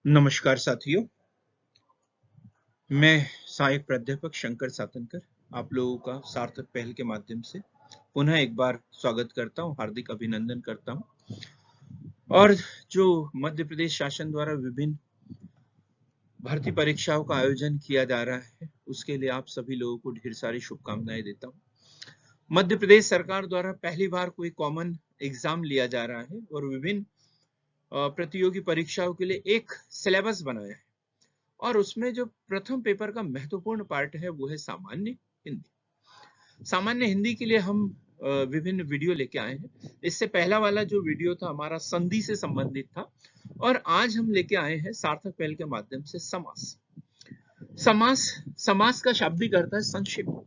नमस्कार साथियों, मैं सहायक प्राध्यापक शंकर सातनकर आप लोगों का सार्थक पहल के माध्यम से पुनः एक बार स्वागत करता हूं, हार्दिक अभिनंदन करता हूं। और जो मध्य प्रदेश शासन द्वारा विभिन्न भर्ती परीक्षाओं का आयोजन किया जा रहा है, उसके लिए आप सभी लोगों को ढेर सारी शुभकामनाएं देता हूं। मध्य प्रदेश सरकार द्वारा पहली बार कोई कॉमन एग्जाम लिया जा रहा है और विभिन्न प्रतियोगी परीक्षाओं के लिए एक सिलेबस बनाया है और उसमें जो प्रथम पेपर का महत्वपूर्ण पार्ट है वो है सामान्य हिंदी। सामान्य हिंदी के लिए हम विभिन्न वीडियो लेके आए हैं। इससे पहला वाला जो वीडियो था हमारा संधि से संबंधित था और आज हम लेके आए हैं सार्थक पहल के माध्यम से समास। समास का शाब्दिक अर्थ है संक्षेप,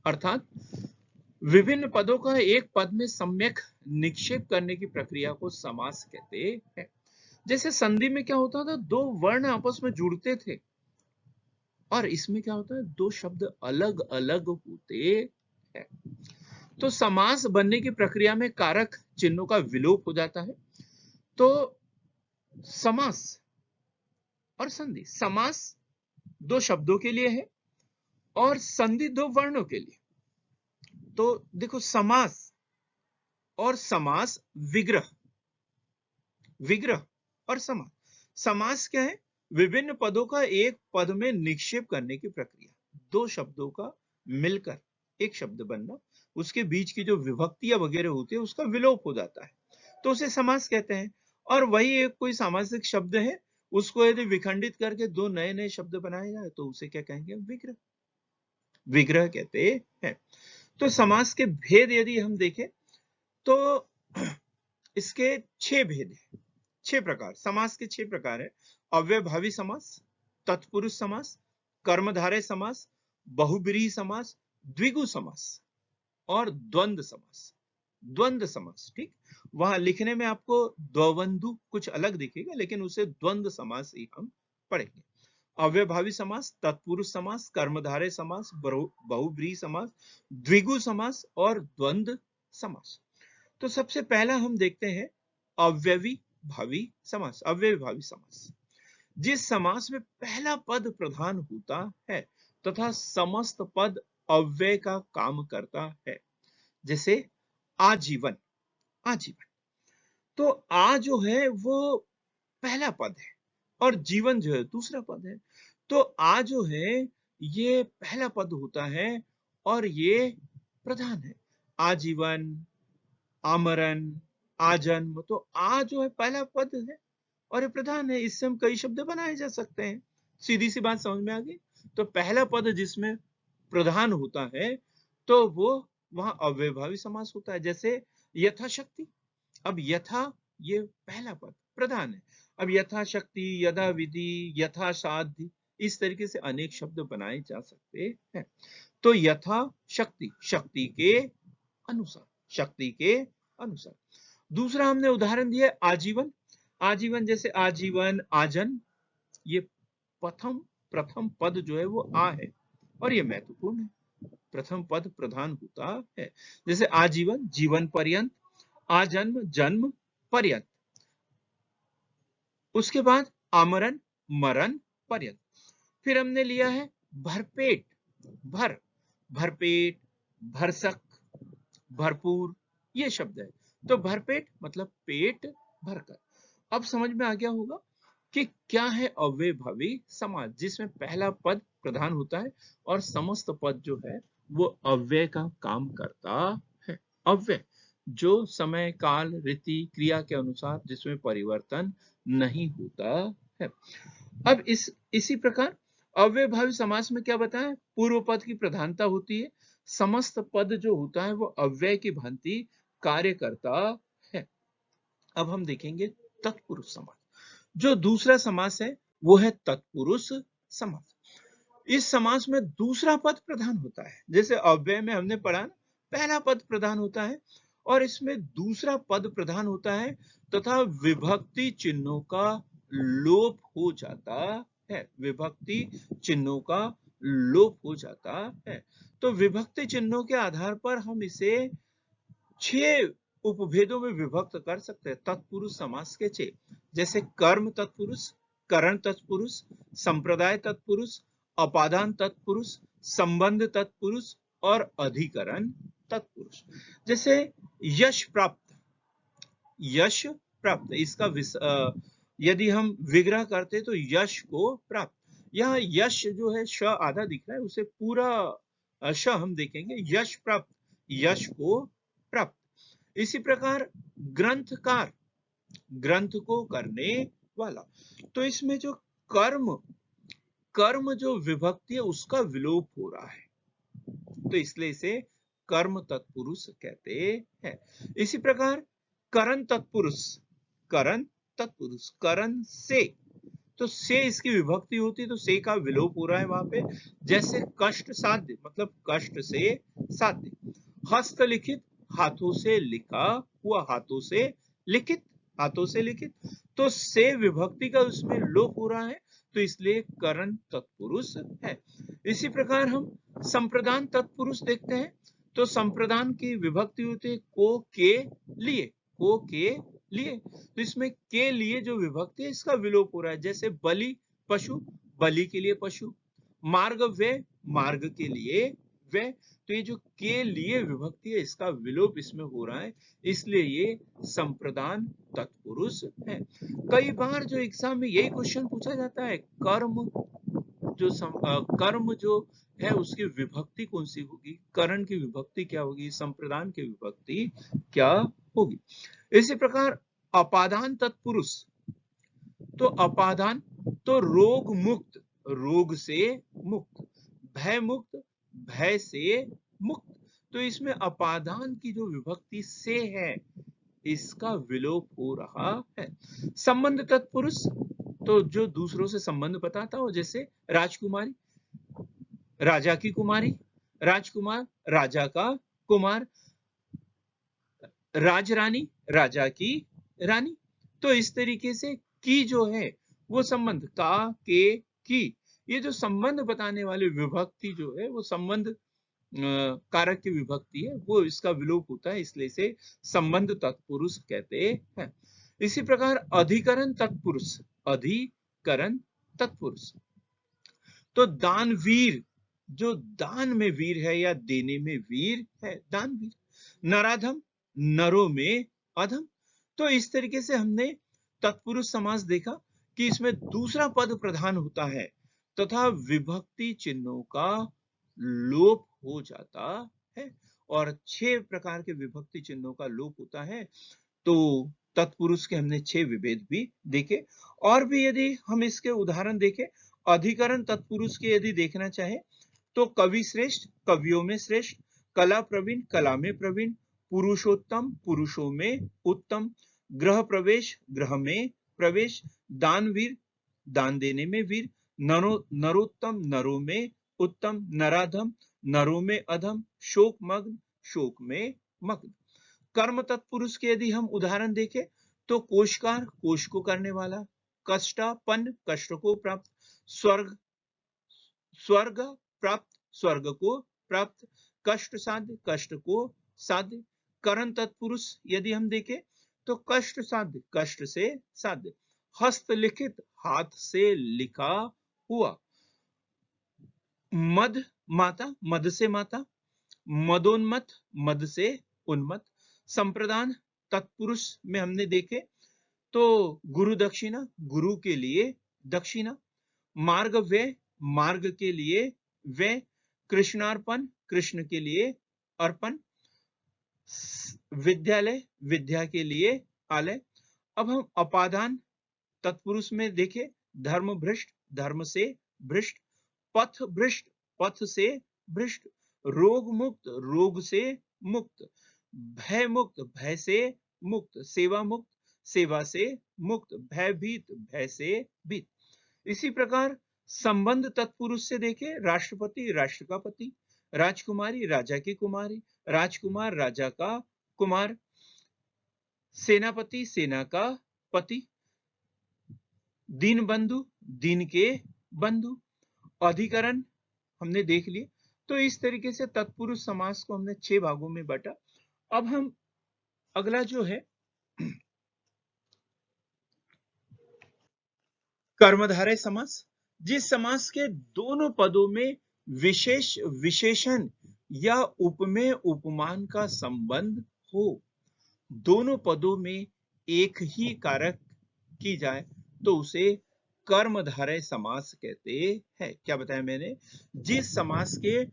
अर्थात विभिन्न पदों का एक पद में सम्यक निक्षेप करने की प्रक्रिया को समास कहते हैं। जैसे संधि में क्या होता था, दो वर्ण आपस में जुड़ते थे और इसमें क्या होता है, दो शब्द अलग अलग होते हैं। तो समास बनने की प्रक्रिया में कारक चिन्हों का विलोप हो जाता है। तो समास और संधि, समास दो शब्दों के लिए है और संधि दो वर्णों के लिए। तो देखो, समास और समास, विग्रह और समास। समास क्या है? विभिन्न पदों का एक पद में निक्षेप करने की प्रक्रिया, दो शब्दों का मिलकर एक शब्द बनना, उसके बीच की जो विभक्तियां वगैरह होती है उसका विलोप हो जाता है, तो उसे समास कहते हैं। और वही एक कोई सामासिक शब्द है, उसको यदि विखंडित करके दो नए नए शब्द बनाए जाए तो उसे क्या कहेंगे? विग्रह कहते हैं। तो समास के भेद यदि हम देखें तो इसके 6 भेद हैं, 6 प्रकार। समास के 6 प्रकार है। अव्ययभावी समास, तत्पुरुष समास, कर्मधारय समास, बहुब्रीहि समास, द्विगु समास और द्वंद्व समास। ठीक, वहां लिखने में आपको द्वंद्व कुछ अलग दिखेगा, लेकिन उसे द्वंद्व समास ही हम पढ़ेंगे। अव्ययभावी समास, तत्पुरुष समास, कर्मधारय समास, बहुब्रीहि समास, द्विगु समास और द्वंद्व समास। तो सबसे पहला हम देखते हैं अव्ययभावी समास। जिस समास में पहला पद प्रधान होता है तथा समस्त पद अव्यय का काम करता है, जैसे आजीवन। तो आ जो है वो पहला पद है और जीवन जो है दूसरा पद है। तो आ जो है ये पहला पद होता है और ये प्रधान है। आजीवन, आमरण, आजन्म, तो आ जो है पहला पद है और ये प्रधान है। इससे हम कई शब्द बनाए जा सकते हैं। सीधी सी बात समझ में आ गई। तो पहला पद जिसमें प्रधान होता है तो वो वहां अव्ययभावी समास होता है। जैसे यथाशक्ति, अब यथा ये पहला पद प्रधान है। अब यथाशक्ति, यदा विधि, यथासाध्य, इस तरीके से अनेक शब्द बनाए जा सकते हैं। तो यथा शक्ति, शक्ति के अनुसार। दूसरा हमने उदाहरण दिया आजीवन, जैसे आजीवन, आजन, ये प्रथम पद जो है वो आ है और ये महत्वपूर्ण है। प्रथम पद प्रधान होता है। जैसे आजीवन, जीवन पर्यंत, आजन्म, जन्म पर्यंत। उसके बाद आमरण, मरण पर्यंत। फिर हमने लिया है भरपेट, भरपेट, भरसक, भरपूर, ये शब्द है। तो भरपेट मतलब पेट भरकर। अब समझ में आ गया होगा कि क्या है अव्ययभावी समास, जिसमें पहला पद प्रधान होता है और समस्त पद जो है वो अव्यय का काम करता है। अव्यय जो समय, काल, रीति, क्रिया के अनुसार जिसमें परिवर्तन नहीं होता है। अब इसी प्रकार अव्ययभावी समास में क्या बताएं? पूर्व पद की प्रधानता होती है, समस्त पद जो होता है वो अव्यय की भांति कार्य करता है। अब हम देखेंगे तत्पुरुष समास। जो दूसरा समास है वो है तत्पुरुष समास। इस समास में दूसरा पद प्रधान होता है। जैसे अव्यय में हमने पढ़ा ना, पहला पद प्रधान होता है और इसमें दूसरा पद प्रधान होता है तथा विभक्ति चिन्हों का लोप हो जाता है। तो विभक्ति चिन्हों के आधार पर हम इसे 6 उपभेदों में विभक्त कर सकते हैं। तत्पुरुष समास के 6, जैसे कर्म तत्पुरुष, करण तत्पुरुष, संप्रदाय तत्पुरुष, अपादान तत्पुरुष, संबंध तत्पुरुष और अधिकरण तत्पुरुष। जैसे यश प्राप्त, यश प्राप्त, इसका यदि हम विग्रह करते तो यश को प्राप्त। यहाँ यश जो है श आधा दिख रहा है, उसे पूरा श हम देखेंगे, यश प्राप्त, यश को प्राप्त। इसी प्रकार ग्रंथकार, ग्रंथ को करने वाला। तो इसमें जो कर्म, कर्म जो विभक्ति है उसका विलोप हो रहा है, तो इसलिए इसे कर्म तत्पुरुष कहते हैं। इसी प्रकार करण तत्पुरुष, करण तत्पुरुष, करण से, तो से इसकी विभक्ति होती है तो से का विलोप हो रहा है वहां पे। जैसे कष्ट साध्य, मतलब कष्ट से साध्य। हस्तलिखित, हाथों से लिखा हुआ, हाथों से लिखित, हाथों से लिखित, तो से विभक्ति का उसमें लोप हो रहा है, तो इसलिए करण तत्पुरुष है। इसी प्रकार हम संप्रदान तत्पुरुष देखते हैं, तो संप्रदान की विभक्ति होती है को के लिए, को के लिए, तो इसमें के लिए जो विभक्ति है इसका विलोप हो रहा है। जैसे बलि पशु, बलि के लिए पशु, मार्ग व्यय, मार्ग के लिए व्यय, तो ये जो के लिए विभक्ति है इसका विलोप इसमें हो रहा है, इसलिए ये संप्रदान तत्पुरुष है। कई बार जो एग्जाम में यही क्वेश्चन पूछा जाता है, कर्म जो कर्म जो है उसकी विभक्ति कौन सी होगी, करण की विभक्ति क्या होगी, संप्रदान की विभक्ति क्या होगी। इसी प्रकार अपादान तत्पुरुष, तो अपादान, तो रोग मुक्त, रोग से मुक्त, भय मुक्त, भय से मुक्त, तो इसमें अपादान की जो विभक्ति से है इसका विलोप हो रहा है। संबंध तत्पुरुष, तो जो दूसरों से संबंध बताता हो, जैसे राजकुमारी, राजा की कुमारी, राजकुमार, राजा का कुमार, राजरानी, राजा की रानी, तो इस तरीके से की जो है वो संबंध, का, के, की, ये जो संबंध बताने वाले विभक्ति जो है वो संबंध कारक की विभक्ति है, वो इसका विलोप होता है, इसलिए इसे संबंध तत्पुरुष कहते हैं। इसी प्रकार अधिकरण तत्पुरुष, अधिकरण तत्पुरुष, तो दानवीर, जो दान में वीर है या देने में वीर है, दानवीर। नराधम, नरों में अधम, तो इस तरीके से हमने तत्पुरुष समास देखा कि इसमें दूसरा पद प्रधान होता है तथा विभक्ति चिन्हों का लोप हो जाता है, और 6 प्रकार के विभक्ति चिन्हों का लोप होता है। तो तत्पुरुष के हमने 6 विभेद भी देखे। और भी यदि हम इसके उदाहरण देखें, अधिकरण तत्पुरुष के यदि देखना चाहे तो कवि श्रेष्ठ, कवियों में श्रेष्ठ, कला प्रवीण, कला में प्रवीण, पुरुषोत्तम, पुरुषों में उत्तम, ग्रह प्रवेश, ग्रह में प्रवेश, दानवीर, दान देने में वीर, नरोत्तम, नरों में उत्तम, नराधम, नरों में अधम, शोक मग्न, शोक में मग्न। कर्म तत्पुरुष के यदि हम उदाहरण देखें तो कोशकार, कोश को करने वाला, कष्टापन्न, कष्ट को प्राप्त, स्वर्ग, स्वर्ग प्राप्त, स्वर्ग को प्राप्त, कष्ट साध्य, कष्ट को साध्य। करण तत्पुरुष यदि हम देखें तो कष्ट साध्य, कष्ट से साध्य, हस्तलिखित, हाथ से लिखा हुआ, मद माता, मद से माता, मदोन्मत, मद से उन्मत। संप्रदान तत्पुरुष में हमने देखे तो गुरु दक्षिणा, गुरु के लिए दक्षिणा, मार्ग व्यय, मार्ग के लिए व्यय, कृष्णार्पण, कृष्ण के लिए अर्पण, विद्यालय, विद्या के लिए आलय। अब हम अपादान तत्पुरुष में देखें, धर्म भ्रष्ट, धर्म से भ्रष्ट, पथ भ्रष्ट, पथ से भ्रष्ट, रोग मुक्त, रोग से मुक्त, भय मुक्त, भय से मुक्त, सेवा मुक्त, सेवा से मुक्त, भयभीत, भय से भीत। इसी प्रकार संबंध तत्पुरुष से देखें, राष्ट्रपति, राष्ट्र का पति, राजकुमारी, राजा की कुमारी, राजकुमार, राजा का कुमार, सेनापति, सेना का पति, दीन बंधु, दीन के बंधु। अधिकरण हमने देख लिए। तो इस तरीके से तत्पुरुष समास को हमने 6 भागों में बांटा। अब हम अगला जो है कर्मधारय समास, जिस समास के दोनों पदों में विशेष विशेषण या उपमेय उपमान का संबंध हो, दोनों पदों में एक ही कारक की जाए तो उसे कर्मधारय समास कहते हैं। क्या बताया मैंने? जिस समास के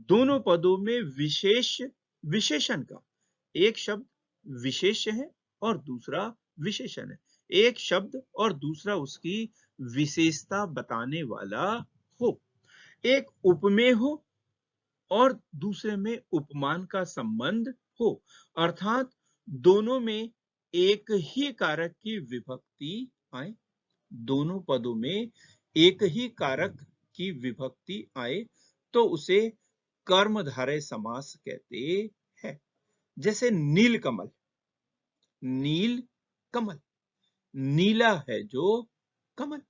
दोनों पदों में विशेष विशेषण का, एक शब्द विशेष है और दूसरा विशेषण है, एक शब्द और दूसरा उसकी विशेषता बताने वाला हो, एक उपमेय हो और दूसरे में उपमान का संबंध हो, अर्थात दोनों में एक ही कारक की विभक्ति आए, दोनों पदों में एक ही कारक की विभक्ति आए तो उसे कर्मधारय समास कहते हैं। जैसे नील कमल, नील कमल, नीला है जो कमल,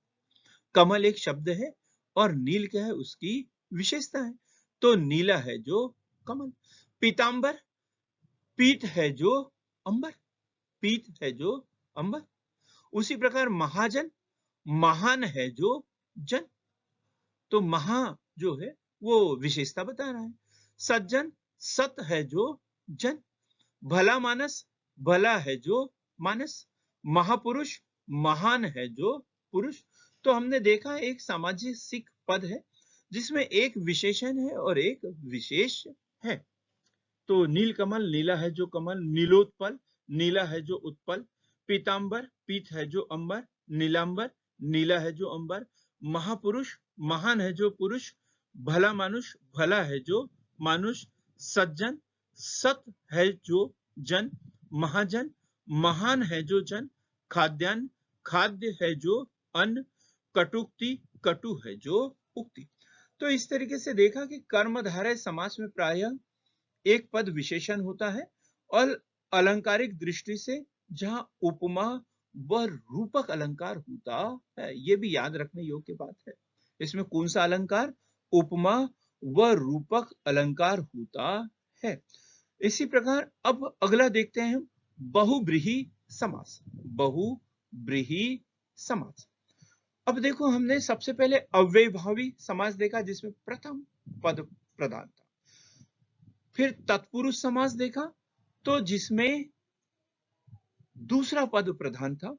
कमल एक शब्द है और नील क्या है? उसकी विशेषता है, तो नीला है जो कमल। पीतांबर, पीत है जो अंबर, पीत है जो अंबर। उसी प्रकार महाजन, महान है जो जन, तो महा जो है वो विशेषता बता रहा है। सज्जन, सत है जो जन। भला मानस, भला है जो मानस। महापुरुष, महान है जो पुरुष। तो हमने देखा एक सामाजिक पद है जिसमें एक विशेषण है और एक विशेष है। तो नीलकमल, नीला है जो कमल। नीलोत्पल, नीला है जो उत्पल। पीतांबर, पीत है जो अंबर। नीलांबर, नीला है जो अंबर। महापुरुष, महान है जो पुरुष। भला मानुष, भला है जो मानुष। सज्जन, सत है जो जन। महाजन, महान है जो जन। खाद्यान्न, खाद्य है जो अन्न। कटुक्ति, कटु है जो उक्ति। तो इस तरीके से देखा कि कर्मधारय समास में प्रायः एक पद विशेषण होता है और अलंकारिक दृष्टि से जहां उपमा व रूपक अलंकार होता है, यह भी याद रखने योग्य बात है। इसमें कौन सा अलंकार? उपमा व रूपक अलंकार होता है। इसी प्रकार अब अगला देखते हैं हम बहुब्रीहि समास। बहुब्रीहि समास। अब देखो, हमने सबसे पहले अव्ययभावी समास देखा जिसमें प्रथम पद प्रधान था, फिर तत्पुरुष समास देखा तो जिसमें दूसरा पद प्रधान था।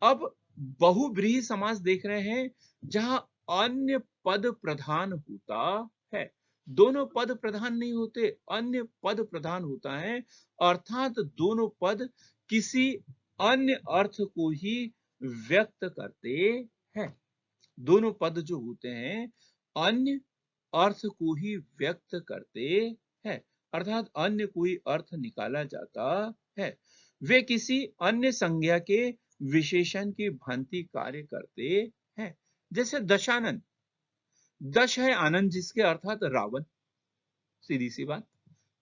अब बहुब्रीहि समास देख रहे हैं जहां अन्य पद प्रधान होता है। दोनों पद प्रधान नहीं होते, अन्य पद प्रधान होता है, अर्थात दोनों पद किसी अन्य अर्थ को ही व्यक्त करते हैं। दोनों पद जो होते हैं अन्य अर्थ को ही व्यक्त करते हैं, अर्थात अन्य कोई अर्थ निकाला जाता है। वे किसी अन्य संज्ञा के विशेषण की भांति कार्य करते हैं। जैसे दशानन, दश है आनंद जिसके अर्थात रावण, सीधी सी बात,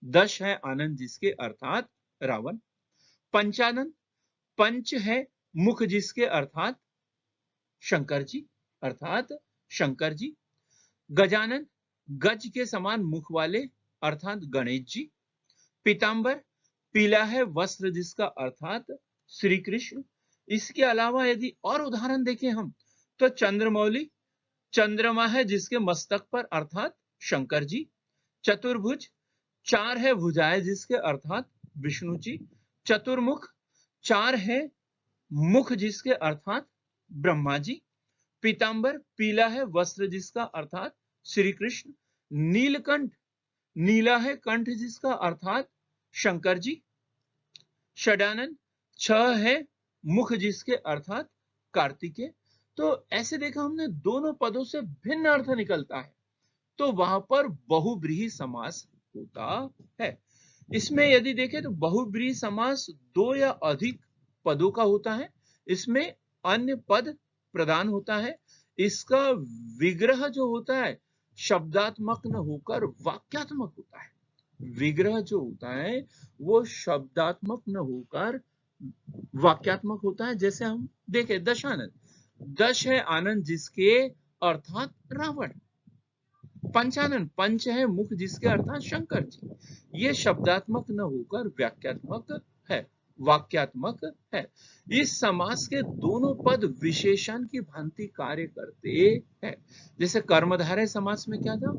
दश है आनंद जिसके अर्थात रावण। पंचानन, पंच है मुख जिसके अर्थात शंकर जी, अर्थात शंकर जी। गजानन, गज के समान मुख वाले अर्थात गणेश जी। पीतांबर, पीला है वस्त्र जिसका अर्थात श्री कृष्ण। इसके अलावा यदि और उदाहरण देखें हम तो चंद्रमौली, चंद्रमा है जिसके मस्तक पर अर्थात शंकर जी। चतुर्भुज, चार है भुजाएं जिसके अर्थात विष्णु जी। चतुर्मुख, चार है मुख जिसके अर्थात ब्रह्मा जी। पीतांबर, पीला है वस्त्र जिसका अर्थात श्री कृष्ण। नीलकंठ, नीला है कंठ जिसका अर्थात शंकर जी। षडानन, छह है मुख जिसके अर्थात कार्तिकेय। तो ऐसे देखा हमने दोनों पदों से भिन्न अर्थ निकलता है, तो वहां पर बहुब्रीहि समास होता है। इसमें यदि देखें तो बहुब्रीहि समास दो या अधिक पदों का होता है। इसमें अन्य पद प्रधान होता है। इसका विग्रह जो होता है शब्दात्मक न होकर वाक्यात्मक होता है। विग्रह जो होता है वो शब्दात्मक न होकर वाक्यात्मक होता है। जैसे हम देखें दशानन, दश है आनंद जिसके अर्थात रावण। पंचानन, पंच है मुख जिसके अर्थात शंकर जी। ये शब्दात्मक न होकर व्याख्यात्मक है। वाक्यात्मक है। इस समास के दोनों पद विशेषण की भांति कार्य करते हैं। जैसे कर्मधारय समास में क्या था,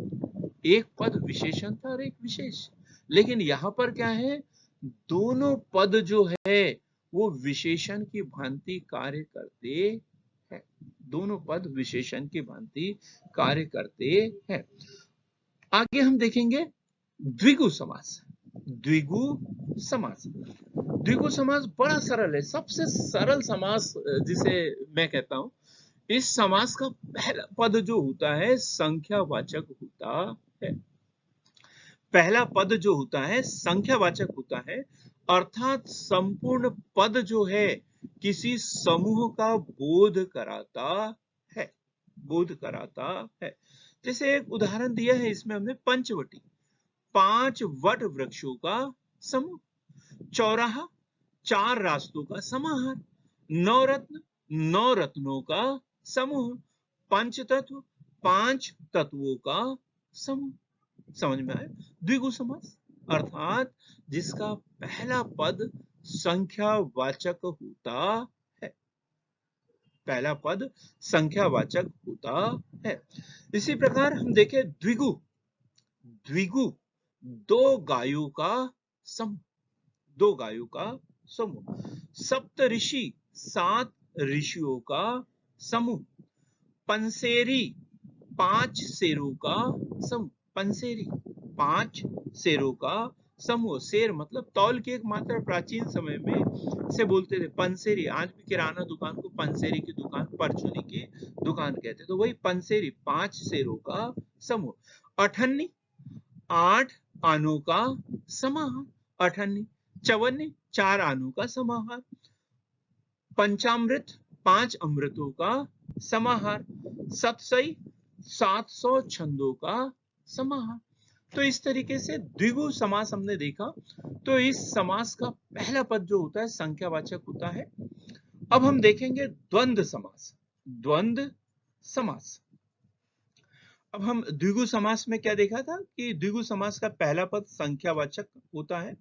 एक पद विशेषण था और एक विशेष, लेकिन यहां पर क्या है, दोनों पद जो है वो विशेषण की भांति कार्य करते हैं। दोनों पद विशेषण की भांति कार्य करते हैं। आगे हम देखेंगे द्विगु समास। द्विगु समास, द्विगु समास बड़ा सरल है, सबसे सरल समास जिसे मैं कहता हूं। इस समास का पहला पद जो होता है संख्यावाचक होता है। पहला पद जो होता है संख्यावाचक होता है, अर्थात संपूर्ण पद जो है किसी समूह का बोध कराता है, बोध कराता है। जैसे एक उदाहरण दिया है इसमें हमने, पंचवटी, 5 वट वृक्षों का समूह। चौराहा, 4 रास्तों का समाहार। नवरत्न, 9 रत्नों का समूह। पंचतत्व, 5 तत्वों का समूह। समझ में आया? द्विगु समास अर्थात जिसका पहला पद संख्यावाचक होता है, पहला पद संख्यावाचक होता है। इसी प्रकार हम देखें द्विगु। द्विगु, 2 गायों का समूह, 2 गायों का समूह। सप्त ऋषि, 7 ऋषियों का समूह। पंसेरी, 5 शेरों का समूह। पंसेरी, 5 शेरों का समूह। शेर मतलब तौल की एक मात्रा, प्राचीन समय में से बोलते थे पंसेरी। आज भी किराना दुकान को पंसेरी की दुकान, परचूनी की दुकान कहते, तो वही पंसेरी, 5 शेरों का समूह। अठन्नी, 8 आनों का समाहार। अठन्नी। चवन्नी, 4 आनों का समाहार। पंचामृत, 5 अमृतों का समाहार। सतसई, 700 छंदों का समाहार। तो इस तरीके से द्विगु समास हमने देखा। तो इस समास का पहला पद जो होता है संख्यावाचक होता है। अब हम देखेंगे द्वंद्व समास। द्वंद्व समास, अब हम द्विगु समास में क्या देखा था कि द्विगु समास का पहला पद संख्यावाचक होता है,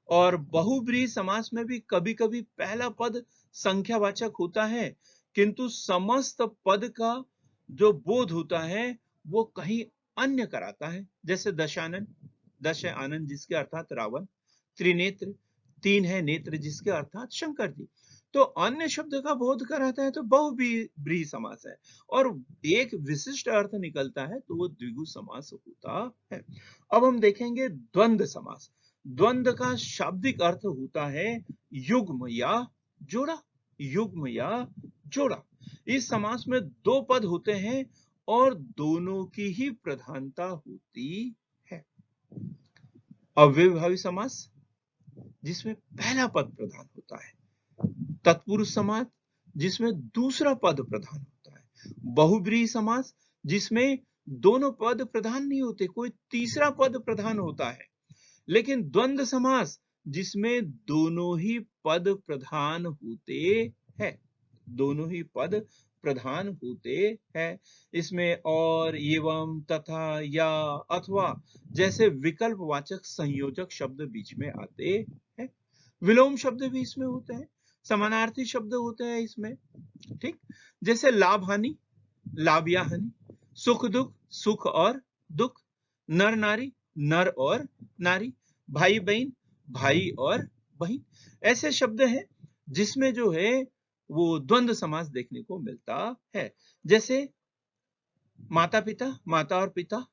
और बहुब्रीहि समास में भी कभी कभी पहला पद संख्यावाचक होता है, किंतु समस्त पद का जो बोध होता है वो कहीं अन्य कराता है। जैसे दशानन, दश है आनंद जिसके अर्थात रावण। त्रिनेत्र, 3 है नेत्र जिसके अर्थात शंकर जी। तो अन्य शब्द का बोध कराता है तो बहुब्रीहि समास है, और एक विशिष्ट अर्थ निकलता है तो वो द्विगु समास होता है। अब हम देखेंगे द्वंद्व समास। द्वंद्व का शाब्दिक अर्थ होता है युग्म या जोड़ा। युग्म या जोड़ा। इस समास में 2 पद होते हैं और दोनों की ही प्रधानता होती है। अव्ययभावी समास जिसमें पहला पद प्रधान होता है। तत्पुरुष समास जिसमें दूसरा पद प्रधान होता है। बहुब्रीहि समास जिसमें दोनों पद प्रधान नहीं होते, कोई तीसरा पद प्रधान होता है। लेकिन द्वंद्व समास जिसमें दोनों ही पद प्रधान होते हैं, दोनों ही पद प्रधान होते हैं। इसमें और, एवं, तथा, या, अथवा जैसे विकल्पवाचक संयोजक शब्द बीच में आते हैं। विलोम शब्द भी इसमें होते हैं, समानार्थी शब्द होते हैं इसमें, ठीक। जैसे लाभ हानि, लाभ या हानि। सुख दुख, सुख और दुख। नर नारी, नर और नारी। भाई बहन, भाई और बहन। ऐसे शब्द हैं जिसमें जो है वो द्वंद्व समास देखने को मिलता है। जैसे माता पिता, माता और पिता।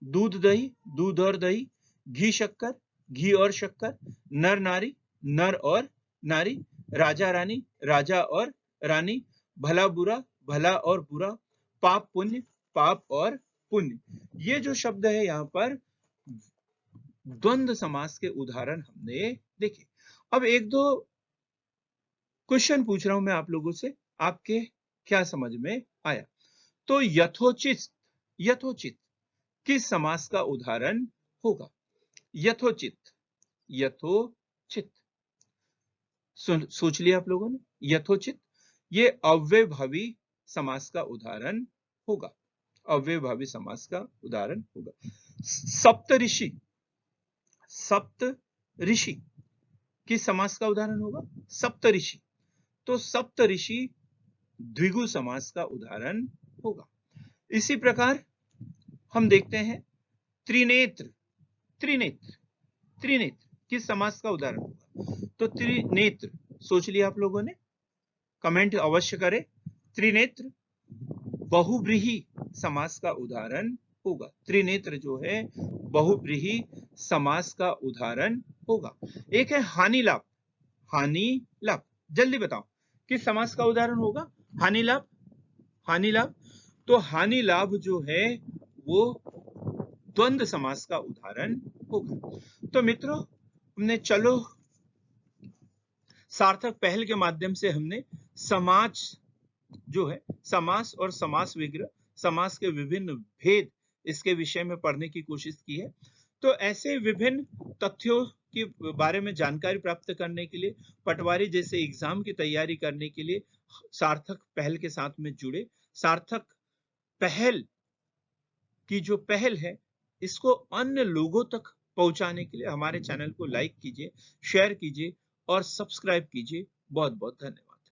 दूध दही, दूध और दही। घी शक्कर, घी और शक्कर। नर नारी, नर और नारी। राजा रानी, राजा और रानी। भला बुरा, भला और बुरा। पाप पुण्य, पाप और पुण्य। ये जो शब्द है यहाँ पर द्वंद्व समास के उदाहरण हमने देखे। अब एक दो क्वेश्चन पूछ रहा हूं मैं आप लोगों से, आपके क्या समझ में आया? तो यथोचित, यथोचित किस समास का उदाहरण होगा? यथोचित, यथोचित सोच लिया आप लोगों ने? यथोचित ये अव्ययभावी समास का उदाहरण होगा। अव्ययभावी समास का उदाहरण होगा। सप्त ऋषि, सप्त ऋषि किस समास का उदाहरण होगा? सप्तऋषि। तो सप्तऋषि द्विगु समास का उदाहरण होगा। इसी प्रकार हम देखते हैं त्रिनेत्र। त्रिनेत्र, त्रिनेत्र किस समास का उदाहरण होगा? तो त्रिनेत्र सोच लिया आप लोगों ने? कमेंट अवश्य करें। त्रिनेत्र बहुव्रीहि समास का उदाहरण होगा। त्रिनेत्र जो है बहुव्रीहि समास का उदाहरण होगा। एक है हानि लाभ। हानि लाभ, जल्दी बताओ किस समास का उदाहरण होगा? हानि लाभ। हानि लाभ, तो हानि लाभ जो है वो द्वंद्व समास का उदाहरण होगा। तो मित्रों, हमने चलो सार्थक पहल के माध्यम से हमने समाज जो है, समास और समास विग्रह, समास के विभिन्न भेद, इसके विषय में पढ़ने की कोशिश की है। तो ऐसे विभिन्न तथ्यों के बारे में जानकारी प्राप्त करने के लिए, पटवारी जैसे एग्जाम की तैयारी करने के लिए सार्थक पहल के साथ में जुड़े। सार्थक पहल की जो पहल है, इसको अन्य लोगों तक पहुंचाने के लिए हमारे चैनल को लाइक कीजिए, शेयर कीजिए और सब्सक्राइब कीजिए। बहुत बहुत धन्यवाद।